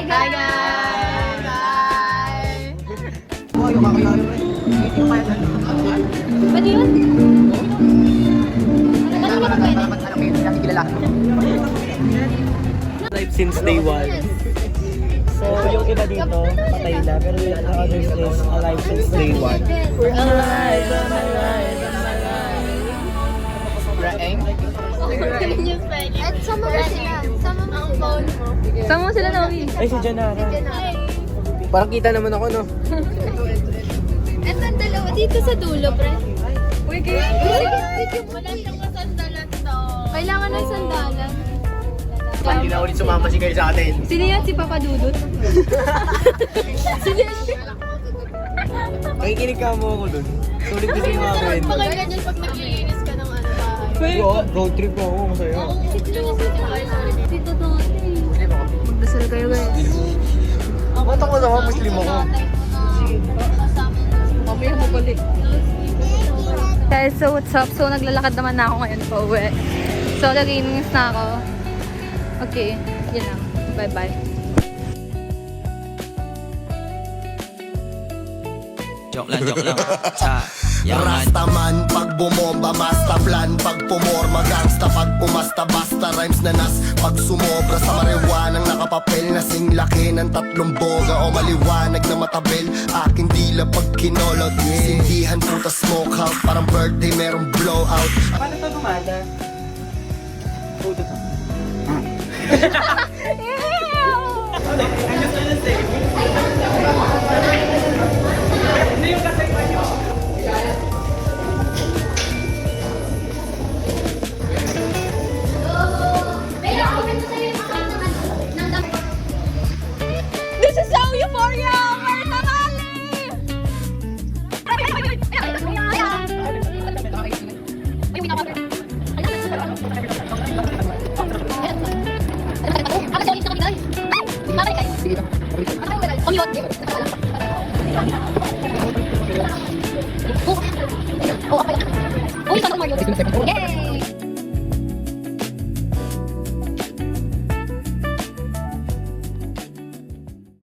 guys! Pwede yun? Live since day one. So, yung iba dito, patay na. Pero yung others is alive since day one. We're alive, I'm alive, I'm alive. Raeng? At sama mo sila. Sama mo sila, Novi. Ay, si Janara. Parang kita naman ako, no? Eto ang dalawa. Dito sa dulo, pre. Uy, kaya. Wala siyang masandalan to. Kailangan ng sandalan. Hindi na ulit sumama si kayo sa atin. Sino yan? Si Papa Dudut? Sino yan? Makikinig ka mo ako dun. Sulit ko yung mga kwento. Baka ganyan pag naglilinis ka ng ano bahay. Oo, road trip po ako masaya. Dito dati. Magdasal kayo guys. Ba't ako naman Muslim ako? Mamaya mo balik. Guys, so what's up? So naglalakad naman na ako ngayon pa uwi. So nag-inis na ako. Okay, yun lang. Bye-bye. Joke lang. Yaman. Rastaman, pag bumomba, master plan. Pag pumorma, gangsta. Pag pumasta, basta rhymes na nas. Pag sumobra sa marijuanang nakapapel. Nasing laki ng tatlong boga o maliwanag na matabel. Aking dila pag kinolot. Sindihan puta smoke out. Parang birthday merong blowout. Paano ito gumana? Photo to. This is so euphoria! We're tangali! Uy,